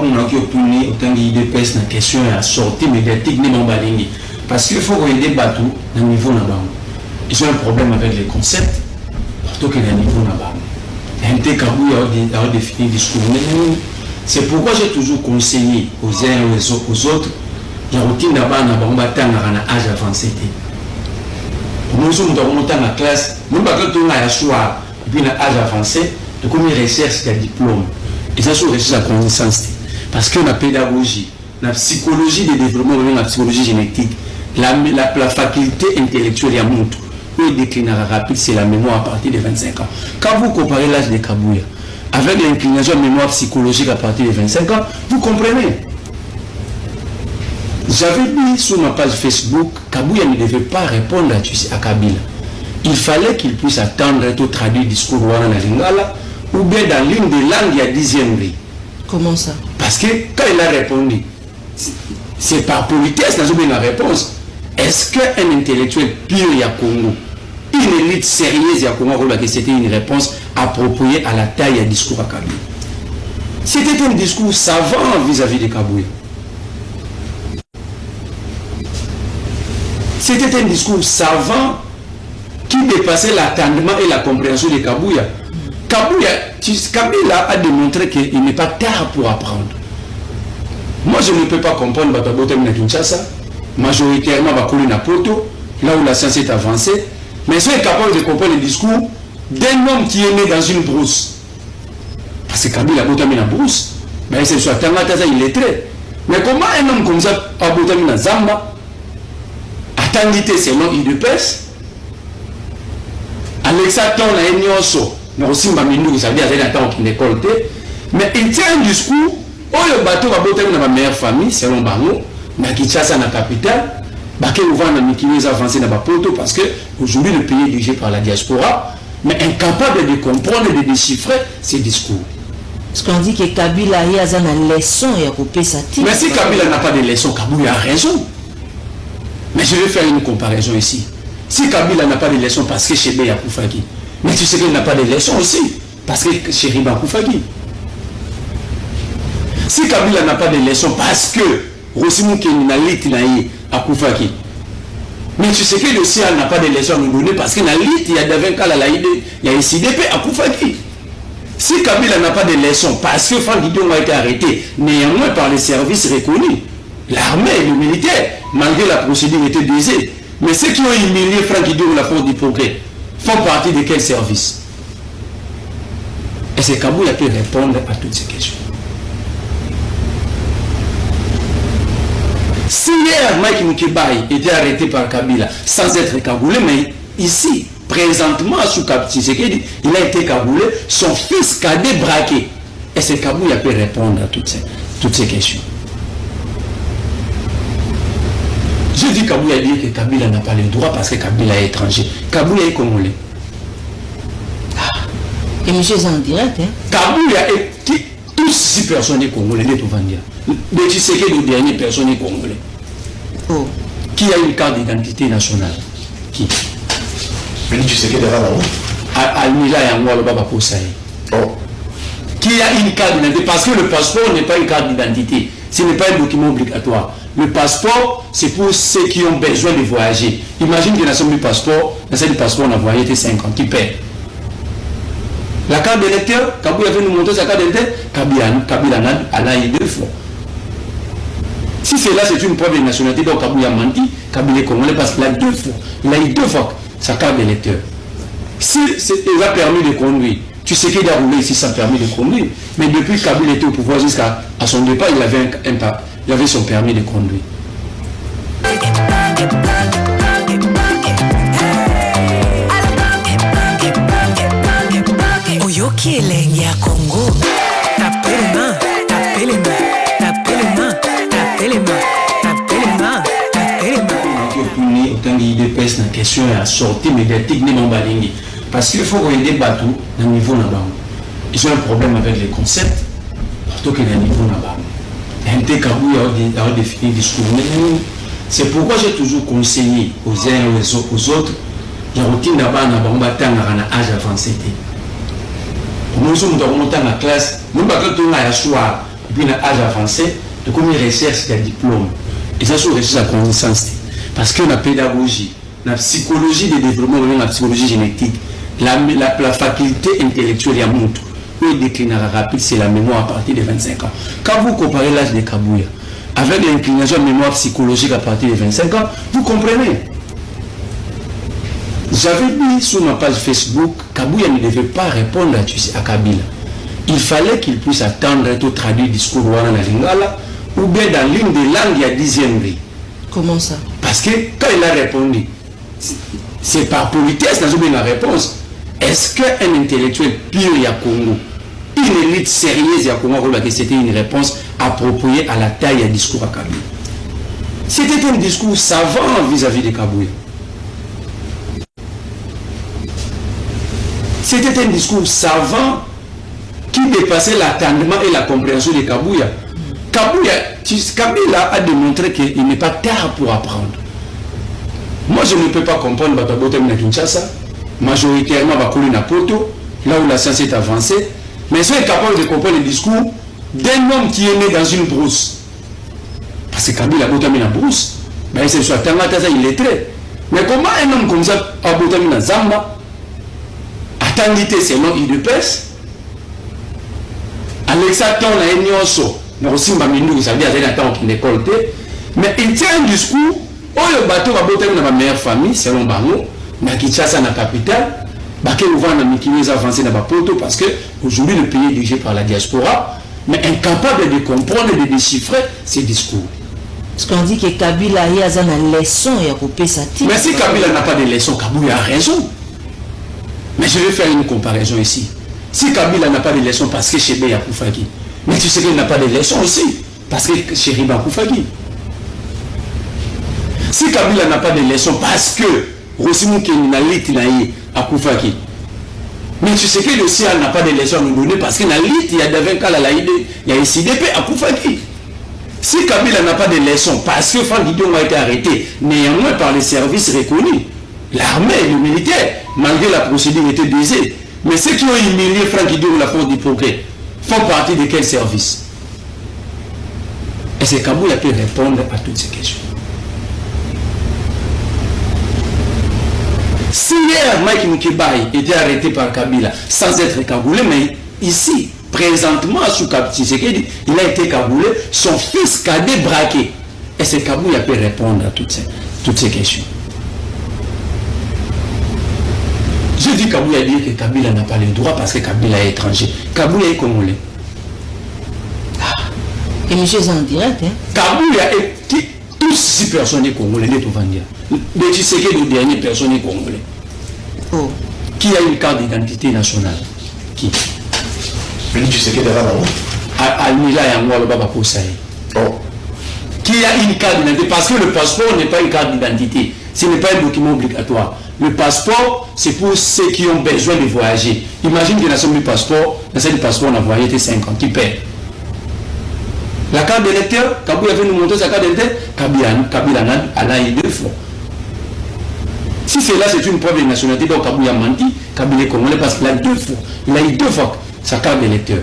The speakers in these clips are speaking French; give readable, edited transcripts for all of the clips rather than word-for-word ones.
on a qui opuni autant d'IDPS na question à sortie médiatique ni mon balingi parce qu'il faut aider bateau à niveau là-bas. Ils ont un problème avec les concepts plutôt que le niveau là-bas. NT Kabouya a défini le discours. C'est pourquoi j'ai toujours conseillé aux uns et aux autres la routine là-bas on va atteindre un âge avancé. Nous sommes dans la classe, nous avons un soir, et puis un âge avancé, de combien de recherche de diplôme. Et ça, c'est recherche de connaissance. Parce que la pédagogie, la psychologie de développement, la psychologie génétique, la faculté intellectuelle, il y a montre. Où il déclinera rapide, c'est la mémoire à partir de 25 ans. Quand vous comparez l'âge de Kabouya avec l'inclination de mémoire psychologique à partir de 25 ans, vous comprenez. J'avais dit sur ma page Facebook, Kabouya ne devait pas répondre à Kabila. Il fallait qu'il puisse attendre et traduire le discours de Wana Lingala ou bien dans l'une des langues il y a 10e riz. Comment ça? Parce que quand il a répondu, c'est par politesse dans une réponse. Est-ce qu'un intellectuel pur il y a Congo, une élite sérieuse il y a Congo, que c'était une réponse appropriée à la taille du discours à Kabila? C'était un discours savant vis-à-vis de Kabouya. C'était un discours savant qui dépassait l'attendement et la compréhension de Kabouya. Kabila a démontré qu'il n'est pas tard pour apprendre. Moi, je ne peux pas comprendre Batabotem na Kinshasa, majoritairement Bakuli na Poto, là où la science est avancée, mais je suis capable de comprendre le discours d'un homme qui est né dans une brousse. Parce que Kabila a Botami na brousse, mais c'est soit Tangataza il est lettré. Mais comment un homme comme ça a Botami na Zamba? Attendité selon IDPS, Alexa Ton a Enyoso, mais aussi Mbamindou, ça veut dire qu'il y a un qui l'école, mais il tient un discours, où le bateau va botter dans ma meilleure famille, selon Bango, na Kinshasa, na capitale, Baké ouvre na Mikini avancé dans Bapoto, parce que aujourd'hui le pays est dirigé par la diaspora, mais incapable de comprendre et de déchiffrer ces discours. Parce qu'on dit que Kabila a une leçon et a coupé sa tête. Mais si Kabila n'a pas de leçon, Kabouya a raison. Mais je vais faire une comparaison ici. Si Kabila n'a pas de leçon parce que Chebe a Koufaki, mais tu sais qu'il n'a pas de leçon aussi parce que Cheriba Koufaki. Si Kabila n'a pas de leçon parce que Rosimou Kenalit Naïe a Koufaki, mais tu sais que le CIA n'a pas de leçon à nous donner parce que Nalit, il y a Davin Kala Laïde, il y a SIDP à Koufaki. Si Kabila n'a pas de leçon parce que Franck Guidon a été arrêté, néanmoins par les services reconnus, l'armée et le militaire, malgré la procédure était biaisée. Mais ceux qui ont humilié Franck Guidon la force du progrès font partie de quel service? Et c'est Kabouya qui peut répondre à toutes ces questions. Si hier Mike Mukibai était arrêté par Kabila sans être cagoulé, mais ici, présentement, sous Tshisekedi, il a été cagoulé, son fils cadet braqué. Et c'est Kabouya qui peut répondre à toutes ces questions. Je dis Kabouya dit que Kabila n'a pas le droit parce que Kabila est étranger. Kabouya est congolais. Et monsieur est en direct. Hein? Kabouya est tous 6 personnes congolais, de tout dire. Mais tu sais que le dernier personne est congolais. Oh. Qui a une carte d'identité nationale? Qui? Mais tu sais que derrière là-haut? Almila et Angoua, le Baba Koussaï. Oh. Qui a une carte d'identité? Parce que le passeport n'est pas une carte d'identité. Ce n'est pas un document obligatoire. Le passeport, c'est pour ceux qui ont besoin de voyager. Imagine que dans le passeport, on a voyagé 5 ans, qui perd. La carte d'électeur, Kabouya avait nous montrer sa carte d'électeur, Kabila en a eu 2 fois. Si c'est là, c'est une preuve de nationalité, donc Kabouya a menti, Kabila est congolais parce qu'il a 2 fois. Il a eu 2 fois sa carte d'électeur. Si il a permis de conduire, tu sais qu'il a roulé ici sans permis de conduire. Mais depuis que Kabila était au pouvoir jusqu'à son départ, il avait son permis de conduire. Oyoki elengi ya Congo. Tapelema, tapelema, tapelema, tapelema, tapelema, tapelema. Qui est puni autant d'IDPS dans la question de la sortie médiatique de Mambalingi. Parce qu'il faut aider Batou dans le niveau là-bas. Ils ont un problème avec les concepts plutôt que le niveau là-bas. NT Kabouya a défini le discours. C'est pourquoi j'ai toujours conseillé aux uns et aux autres la routine là-bas on va atteindre un âge avancé. Nous sommes dans la classe, nous sommes dans la soir, puis à âge avancé, de combien de recherche de diplôme. Et ça, c'est une recherche à connaissance. Parce que la pédagogie, la psychologie de développement, la psychologie génétique, la faculté intellectuelle, il y a montre. Le déclinera rapide, c'est la mémoire à partir de 25 ans. Quand vous comparez l'âge de Kabouya avec l'inclination de mémoire psychologique à partir de 25 ans, vous comprenez. J'avais dit sur ma page Facebook, Kabouya ne devait pas répondre à Kabila. Il fallait qu'il puisse attendre et traduire le discours dans la lingala ou bien dans l'une des langues il y a 10e vie. Comment ça? Parce que quand il a répondu, c'est par politesse, n'a jamais la réponse. Est-ce qu'un intellectuel pur il y a Congo, une élite sérieuse il y a Congo, que c'était une réponse appropriée à la taille du discours à Kabila? C'était un discours savant vis-à-vis de Kabouya. C'était un discours savant qui dépassait l'attendement et la compréhension de Kabouya. Kabila a démontré qu'il n'est pas tard pour apprendre. Moi, je ne peux pas comprendre Batabotem Kinshasa, majoritairement Bakuli Napoto, là où la science est avancée, mais je suis capable de comprendre le discours d'un homme qui est né dans une brousse. Parce que Kabila a botamé dans la brousse, mais c'est soit Tangataza, il est très. Mais comment un homme comme ça a botamé dans Zamba, attendité selon IDPS, Alexa Ton a Enyoso, mais aussi Mbamindou, ça veut dire qu'il attend qu'il école, mais il tient un discours. Oh, le bateau va botter dans ma meilleure famille, selon Bango, na Kinshasa, na capitale, Baké ouvert na Mikini avancé dans Bapoto, parce que aujourd'hui le pays est dirigé par la diaspora, mais incapable de comprendre et de déchiffrer ces discours. Parce qu'on dit que Kabila a une leçon et a coupé sa tête. Mais si Kabila n'a pas de leçon, Kabouya a raison. Mais je vais faire une comparaison ici. Si Kabila n'a pas de leçon parce que Chébé Yakoufaki, mais tu sais qu'il n'a pas de leçon aussi, parce que Chériba Koufaki. Si Kabila n'a pas de leçons parce que Rosimou Kenalit Naï à Koufaki, mais tu sais que le CIA n'a pas de leçons à nous donner parce que Nalit, il y a Davin Kala Laïde, il y a SIDP à Koufaki. Si Kabila n'a pas de leçons parce que Franck Guidon a été arrêté, néanmoins par les services reconnus, l'armée et le militaire, malgré la procédure était biaisée, mais ceux qui ont humilié Franck Guidon la force du progrès font partie de quel service? Et c'est Kabouya qui peut répondre à toutes ces questions. Si hier Mike Moukibaye était arrêté par Kabila sans être cagoulé, mais ici, présentement, sous Tshisekedi, il a été cagoulé, son fils cadet braqué. Et c'est Kabouya qui peut répondre à toutes ces questions. Je dis Kabouya dire que Kabila n'a pas le droit parce que Kabila est étranger. Kabouya est congolais. Et monsieur est en direct, hein? Kabouya est qui? Tous 6 personnes congolais, de tout dire. Mais tu sais que le dernier personne est congolais. Oh. Qui a une carte d'identité nationale? Qui? Mais tu sais que derrière là-haut. Almila et Angoua, le Baba Koussaï. Oh. Qui a une carte d'identité? Parce que le passeport n'est pas une carte d'identité. Ce n'est pas un document obligatoire. Le passeport, c'est pour ceux qui ont besoin de voyager. Imagine que dans le passeport, on a voyagé 5 ans, qui perd. La carte d'électeur, Kabouya avait nous montrer sa carte d'électeur, Kabila en a eu 2 fois. Si c'est là, c'est une preuve de nationalité, donc Kabouya a menti, Kabila est congolais parce qu'il a 2 fois. Il a eu 2 fois sa carte d'électeur.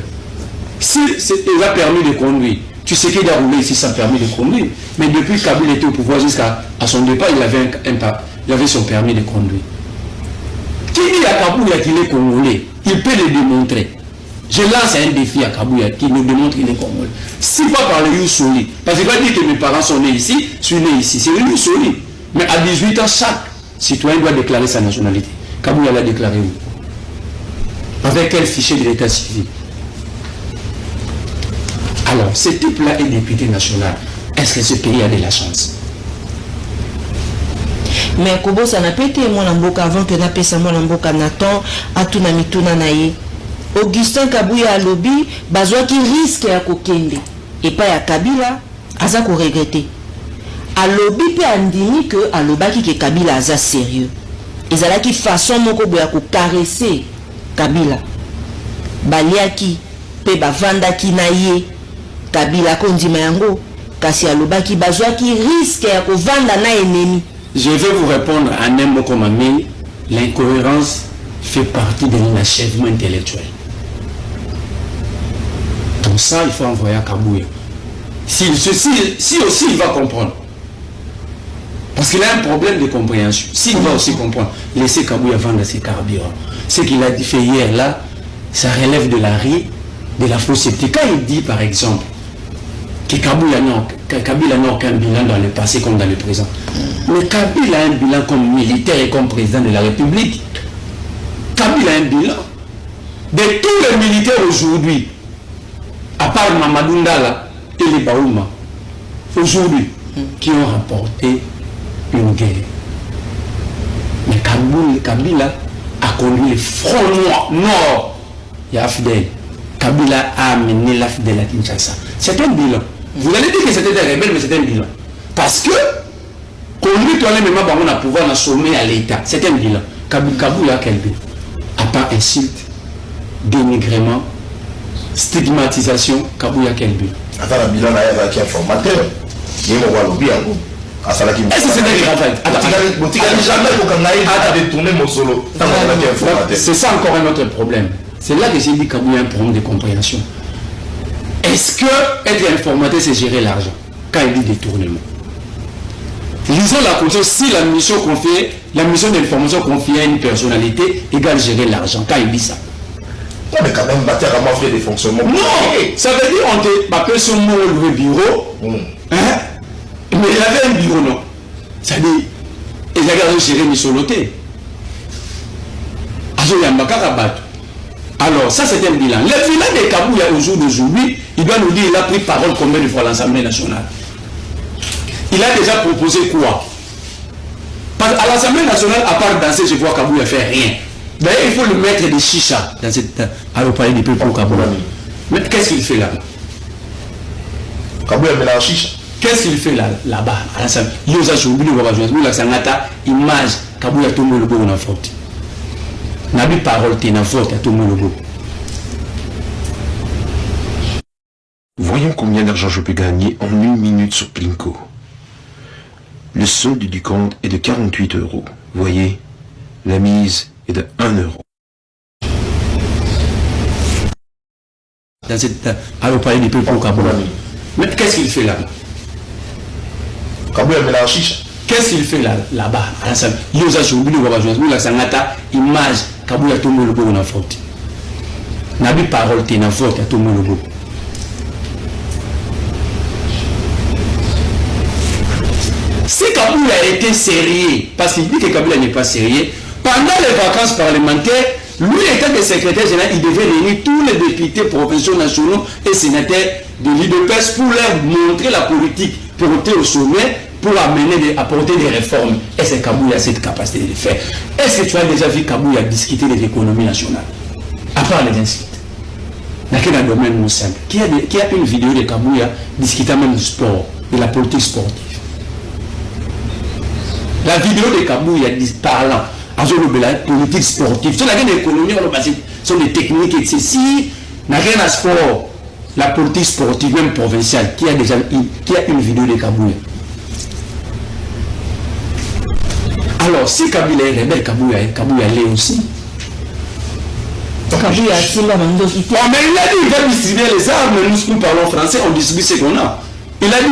Si il a permis de conduire, tu sais qu'il a roulé ici sans permis de conduire, mais depuis que Kabila était au pouvoir jusqu'à son départ, il avait son permis de conduire. Qui dit à Kabouya qu'il est congolais, il peut le démontrer. Je lance un défi à Kabouya qui nous démontre qu'il est congolais. Si pas par le Youssouli, parce qu'il va dire que mes parents sont nés ici, je suis né ici, c'est le Youssouli. Mais à 18 ans, chaque citoyen doit déclarer sa nationalité. Kabouya l'a déclaré où? Avec quel fichier de l'état civil? Alors, ce type-là est député national. Est-ce que ce pays a de la chance? Mais Kobo, ça n'a pas été mon amboka avant que n'a mon amboka Nathan, Atuna Mituna Naye. Augustin Kabouya alobi bazwa qui risque à kokende et pas à Kabila aza ko regretter alobi pe andini que alobaki que Kabila aza sérieux ezalaki façon moko boya ko caresser Kabila baliaki pe bavandaki na ye Kabila kondima yango kasi alobaki bazwa qui risque à ko vanda na ennemi. Je vais vous répondre en un mot comme ami, l'incohérence fait partie de l'achèvement intellectuel. Donc ça, il faut envoyer à Kabouya. Si aussi il va comprendre. Parce qu'il a un problème de compréhension. S'il va aussi comprendre, laissez Kabouya vendre ses carburants. Ce qu'il a fait hier là, ça relève de la rue, de la fausseté. Quand il dit par exemple que Kabila n'a aucun bilan dans le passé comme dans le présent. Mais Kabila a un bilan comme militaire et comme président de la République. Kabila a un bilan. De tous les militaires aujourd'hui, à part Mamadou Ndala et les Baouma, aujourd'hui, qui ont rapporté une guerre. Mais Kabila a conduit le front nord. Il y a Fidel. Kabila a amené la Fidel à Kinshasa. C'est un bilan. Vous allez dire que c'était des rebelles, mais c'est un bilan. Parce que, conduit toi-même, on a pouvoir sommer à l'État. C'est un bilan. Kabila a quel bilan? À part insulte, dénigrement, stigmatisation, Kabila a quel bilan? Attends, le bilan a été informateur. Il y a un lobby en gros. Est-ce que c'est un travail? C'est ça encore un autre problème. C'est là que j'ai dit qu'il y a un problème de compréhension. Est-ce que être informateur, c'est gérer l'argent? Quand il dit détournement. Lisons la conscience, si la mission confiée, la mission d'information confiée à une personnalité égale gérer l'argent. Quand il dit ça. Mais quand même, Bataire a fait des fonctionnements. Non, ça veut dire on te appelle son nom le bureau. Hein? Mais il avait un bureau, non? C'est-à-dire, il a gardé gérer Missoloté. Alors, ça c'est un bilan. Le bilan de Kabouya au jour d'aujourd'hui, il doit nous dire il a pris parole combien de fois à l'Assemblée nationale. Il a déjà proposé quoi? À l'Assemblée nationale, à part danser, je vois Kabouya fait rien. D'ailleurs, il faut le mettre des chichas dans cette au palais du peuple au Kabouya. Mais qu'est-ce qu'il fait là-bas? Kabouya met la chicha. Qu'est-ce qu'il fait là-bas? À l'Assemblée. Il y a une image, Kabouya tombe le beau dans la faute. N'a pas parole, tu n'as vote à tout le monde. Voyons combien d'argent je peux gagner en 1 minute sur Plinko. Le solde du compte est de 48 €. Voyez, la mise est de 1 €. Dans cette au palais du peuple au Kabouya. Mais qu'est-ce qu'il fait là-bas? Kabouya met la chicha. Qu'est-ce qu'il fait là-bas? À l'Assemblée. Il y a une image. Kabouya tombe le beau dans la faute. N'a pas parole, tu n'as vote à tout le monde. Si Kabouya a été sérieux, parce qu'il dit que Kabouya n'est pas sérieux, pendant les vacances parlementaires, lui étant le secrétaire général, il devait réunir tous les députés provinciaux, nationaux et sénateurs de l'IDPS pour leur montrer la politique portée au sommet, pour apporter des réformes. Est-ce que Kabouya a cette capacité de le faire? Est-ce que tu as déjà vu Kabouya discuter de l'économie nationale? À part les insultes. Dans quel domaine simple? Qui a une vidéo de Kabouya discutant même du sport, de la politique sportive? La vidéo de Kabouya parlant de la politique sportive. Sur la gaine de l'économie, ce sont des techniques et ceci. N'a rien à sport. La politique sportive, même provinciale, qui a une vidéo de Kabouya? Alors, si Kabila est rebelle, Kabouya l'est aussi. Kabouya a dit, mais il a dit il va distribuer les armes, nous parlons français, on distribue ce qu'on a. Il a dit,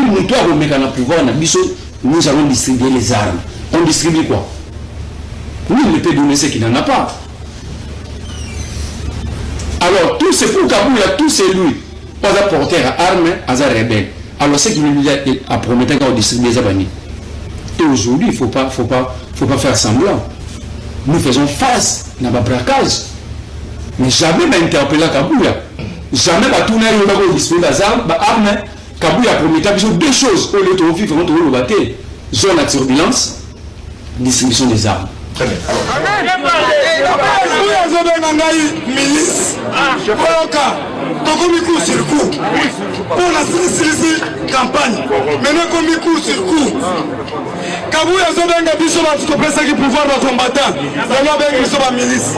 nous allons distribuer les armes. On distribue quoi? Nous, il ne peut donner ce qu'il n'en a pas. Alors, tout c'est pour Kabouya, tout c'est lui. On a porté à armes, à un rebelle. Alors, ce qu'il nous a promis qu'on distribue les armes. Et aujourd'hui, il ne faut pas faire semblant. Nous faisons face à un braquage. Mais jamais interpellé Kabouya. Jamais tourner le distribuer les armes. Kabouya a promis deux choses. Au lieu de vivre, on doit le battre. Zone à turbulence, distribution des armes. Très bien. Tokomi coup sur coup. Pour la campagne. Maintenant comme coup sur coup. Kabouya Zobenga biso ba kopesa ki pouvoir ba combattant. Zama benga biso ba milice.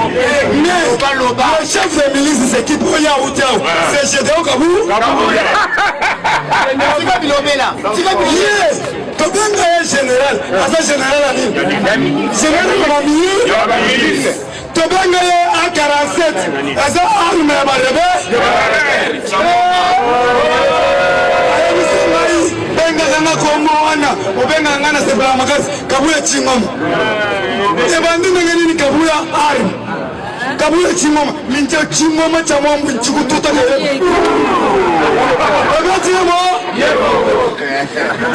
Mais le chef de milice c'est qui Boya Outiao. C'est Gédéon Kabou. Tika bilobela. Tika bilobela. Tobenga général. Asa général ali. Général comme milice. tobenga ye A47 eza arme ya barebe bengakanga kombo wana obenganga na sebala makasi Kabuya Chingoma ebandi ndenge nini Kabuya arme Kabuya Chingoma linja Chingoma cha mwambu nchikututa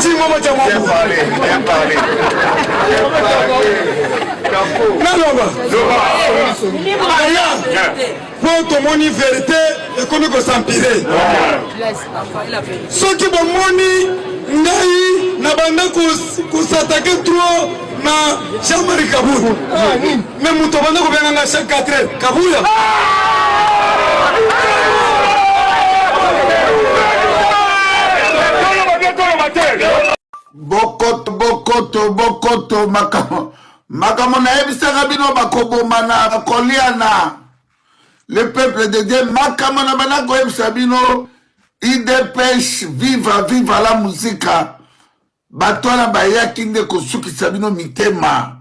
Chingoma cha mwambu naloba aya po tomoni vérité ekomi kosampire soki bomoni ngai na banda kosatake trop na Jean-Marie Kabuya me moto banda kobenganga chaque 4 heures Kabuya bokoto makamo nayebisaka bino bakobomana bakoliana le peuple de Dieu makamo na bana koyebisa bino idépêche viva la musika bato wana bayaki nde kosukisa bino mitema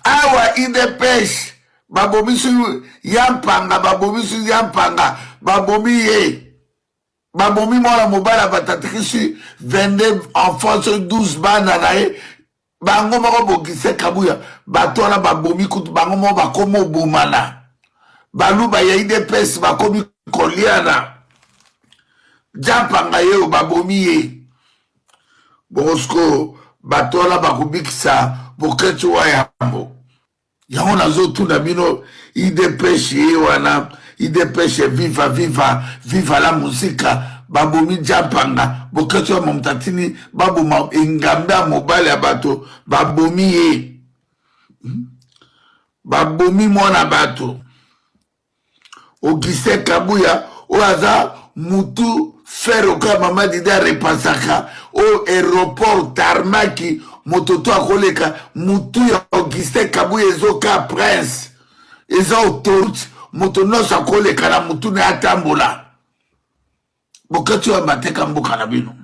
awa idépêche babomisu yampanga babomi ye babomi mwana mobala batatikisi 22 enfants 12 bana na ye bango moko bokise Kabuya bato wana babomi kutu bango moko bakomi obomana baluba ya idps bakomi koliana jampanga ye babomi ye bosko bato wana bakobikisa boketu wa yambo yango nazotuna bino idps ye wana idépêche viva la musika babomi jampanga boketo ya momutatini baboma engambe ya mobali ya bato babomi ye babomi mwana bato Augustin Kabuya oyo aza mutu fere okoya mama dide arepasaka oyo aéroport tarmaki moto to akoleka mutu ya Augustin Kabuya ezoka prince eza autorité moto nyonso akoleka na mutu na atambola bokati oyo bateka mboka na bino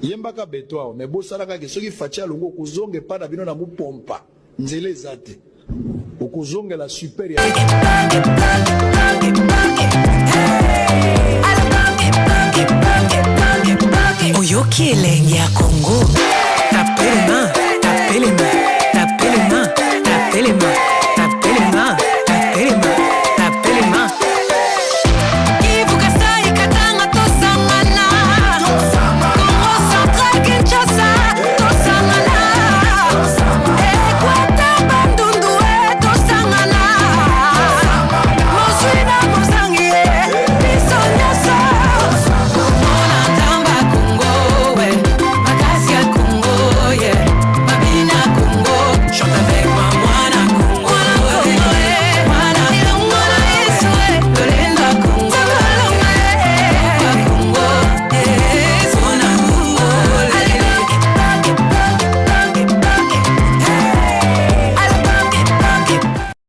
yembaka beto awo me bosalaka ke soki faci alongo okozonga epai na bino na mopompa nzela eza te okozongela super ya oyoki elenge ya Congo